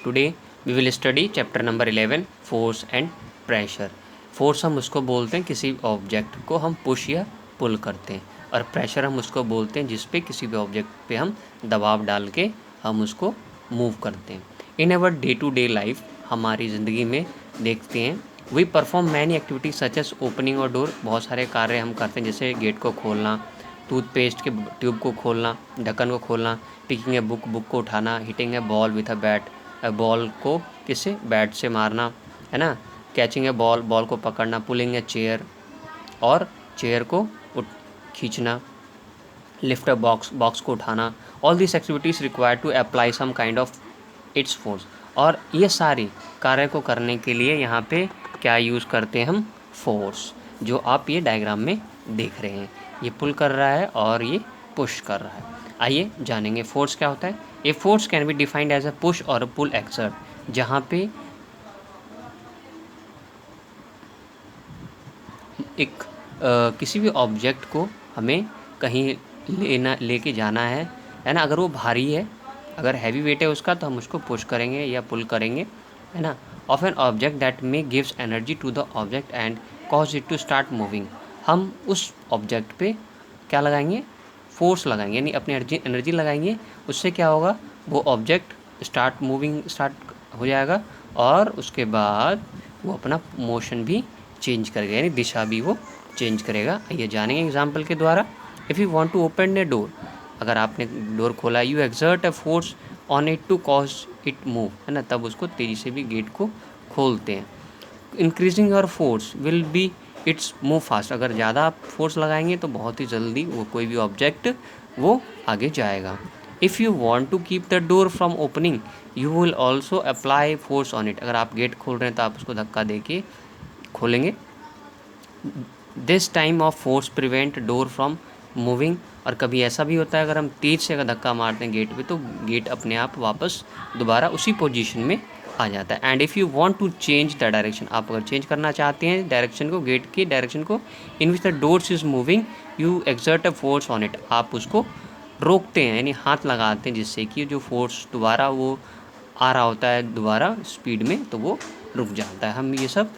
Today we will study chapter number 11 force and pressure. Force हम उसको बोलते हैं किसी ऑब्जेक्ट को हम पुश या पुल करते हैं, और प्रेशर हम उसको बोलते हैं जिस पे किसी भी ऑब्जेक्ट पे हम दबाव डाल के हम उसको मूव करते हैं। In our day to day life, हमारी ज़िंदगी में देखते हैं, we perform many activities such as opening और डोर। बहुत सारे कार्य हम करते हैं, जैसे गेट को खोलना, टूथपेस्ट के ट्यूब को खोलना, ढक्कन को खोलना, पिकिंग ए बुक को उठाना, hitting a ball with a bat, ball को किसी बैट से मारना, है ना, कैचिंग ए बॉल को पकड़ना, पुलिंग ए चेयर और चेयर को खींचना, लिफ्ट अ बॉक्स को उठाना। All this activities required to apply some kind of it's force. और ये सारी कार्य को करने के लिए यहाँ पे क्या यूज़ करते हैं हम? फोर्स, जो आप ये डायग्राम में देख रहे हैं। ये पुल कर रहा है और ये पुश कर रहा है। आइए जानेंगे फोर्स क्या होता है। A force can be defined as a push और अ पुल एक्सर्ट, जहाँ पे एक किसी भी ऑब्जेक्ट को हमें कहीं लेके जाना है ना। अगर वो भारी है, अगर हैवी वेट है उसका, तो हम उसको पुश करेंगे या पुल करेंगे, है ना। Of an object that may gives energy to the object and cause it to start moving, हम उस ऑब्जेक्ट पे क्या लगाएंगे? फोर्स लगाएंगे, यानी अपनी एनर्जी लगाएंगे। उससे क्या होगा? वो ऑब्जेक्ट स्टार्ट हो जाएगा और उसके बाद वो अपना मोशन भी चेंज करेगा, यानी दिशा भी वो चेंज करेगा। ये जानेंगे एग्जाम्पल के द्वारा। If you want to open a door, अगर आपने डोर खोला, you exert a force on it to cause it move, है ना, तब उसको तेज़ी से भी गेट को खोलते हैं। Increasing your force will B it's move fast, अगर ज़्यादा आप फोर्स लगाएंगे तो बहुत ही जल्दी वो कोई भी ऑब्जेक्ट वो आगे जाएगा। If you want to keep the door from opening, you will also apply force on it, अगर आप गेट खोल रहे हैं तो आप उसको धक्का दे के खोलेंगे। This time of force prevent door from moving, और कभी ऐसा भी होता है अगर हम तेज से अगर धक्का मारते हैं गेट पे, तो गेट अपने आप वापस दोबारा उसी पोजीशन में आ जाता है। And if you want to change the direction, आप अगर चेंज करना चाहते हैं डायरेक्शन को, गेट की डायरेक्शन को, in which the doors is moving, you exert a force on it, आप उसको रोकते हैं, यानी हाथ लगाते हैं, जिससे कि जो फोर्स दोबारा वो आ रहा होता है दोबारा स्पीड में, तो वो रुक जाता है। हम ये सब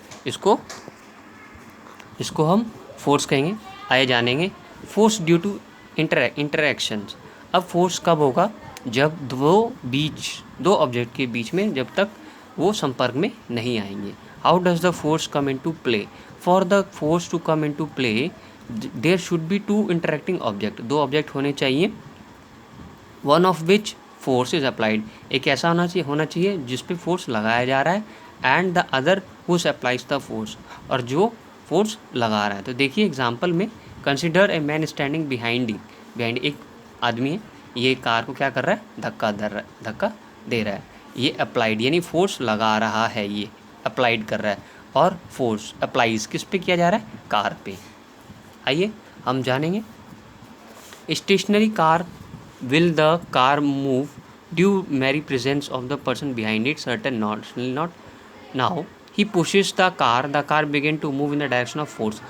इसको हम फोर्स कहेंगे। आइए जानेंगे फोर्स ड्यू टू इंटरैक्शंस। अब फोर्स कब होगा? जब दो ऑब्जेक्ट के बीच में जब तक वो संपर्क में नहीं आएंगे। How does the force come into play? For the force to come into play, there should be two interacting object, दो ऑब्जेक्ट होने चाहिए, one of which force is applied, एक ऐसा होना चाहिए जिस पे फोर्स लगाया जा रहा है, and the other who applies the force, और जो फोर्स लगा रहा है। तो देखिए एग्जांपल में, consider a man standing behind एक आदमी है, ये कार को क्या कर रहा है? धक्का दे रहा है। ये अप्लाइड, यानी फोर्स लगा रहा है, ये अप्लाइड कर रहा है, और फोर्स अप्लाइज किस पे किया जा रहा है? कार पे। आइए हम जानेंगे। Stationary car, will the car move due mere presence of the person behind it? Certain not. Now he pushes the car begin to move in the direction of force.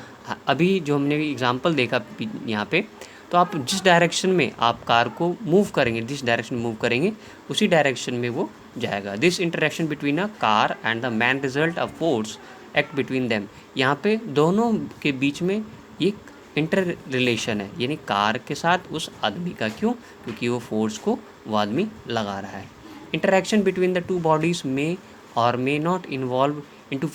अभी जो हमने एग्जांपल देखा यहाँ पे, तो आप जिस डायरेक्शन में आप कार को मूव करेंगे, जिस डायरेक्शन मूव करेंगे उसी डायरेक्शन में वो जाएगा। This interaction between a car and the man result a force act between them, यहाँ पे दोनों के बीच में एक इंटर रिलेशन है, यानी कार के साथ उस आदमी का। क्यों? क्योंकि वो फोर्स को वो आदमी लगा रहा है। Interaction between the two bodies may or may not involve into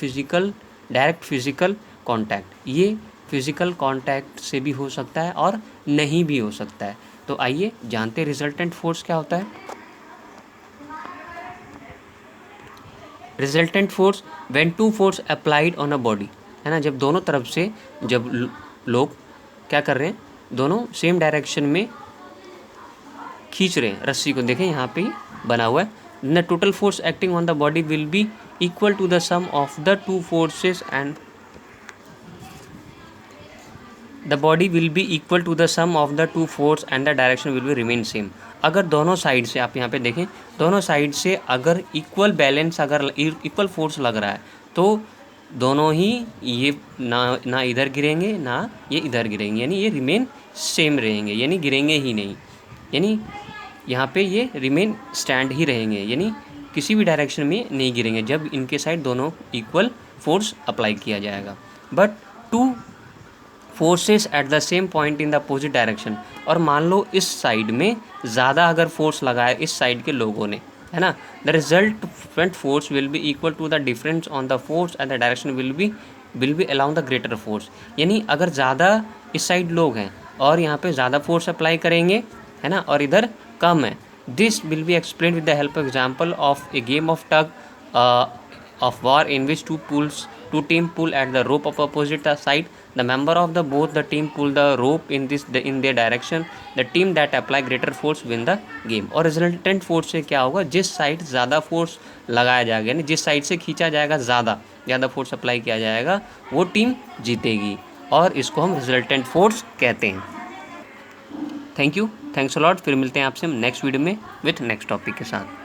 direct physical contact, ये फिजिकल कॉन्टैक्ट से भी हो सकता है और नहीं भी हो सकता है। तो आइए जानते रिजल्टेंट फोर्स क्या होता है। Resultant force when two force applied on a body, है ना, जब दोनों तरफ से जब लोग क्या कर रहे हैं, दोनों सेम डायरेक्शन में खींच रहे हैं रस्सी को, देखें यहाँ पे बना हुआ है। The total force acting on the body will be equal to the sum of the two forces and the body will be equal to the sum of the two force and the direction will be remain same. अगर दोनों side से, आप यहाँ पे देखें, दोनों side से अगर इक्वल बैलेंस, अगर इक्वल फोर्स लग रहा है, तो दोनों ही ये ना इधर गिरेंगे ना ये इधर गिरेंगे, यानी ये रिमेन सेम रहेंगे, यानी गिरेंगे ही नहीं, यानी यहाँ पे ये रिमेन स्टैंड ही रहेंगे, यानी किसी भी डायरेक्शन में नहीं गिरेंगे जब इनके साइड दोनों इक्वल फोर्स अप्लाई किया जाएगा। But two forces at the same point in the opposite direction, और मान लो इस साइड में ज़्यादा अगर फोर्स लगाया इस साइड के लोगों ने, है ना, the result force will be equal to the difference on the force and the direction will be along the greater force. यानी अगर ज़्यादा इस साइड लोग हैं और यहाँ पे ज़्यादा फोर्स अप्लाई करेंगे, है ना, और इधर कम है, this will be explain with the help of example of A game of tug of war in which two team pull at the rope of opposite side. The member of the both the team pull the rope in their direction. The team that apply greater force win the game. और resultant force से क्या होगा, जिस side ज़्यादा force लगाया जाएगा, यानी जिस साइड से खींचा जाएगा ज़्यादा फोर्स अप्लाई किया जाएगा, वो टीम जीतेगी, और इसको हम रिजल्टेंट फोर्स कहते हैं। Thanks a lot. फिर मिलते हैं आपसे नेक्स्ट वीडियो में विथ नेक्स्ट टॉपिक के साथ।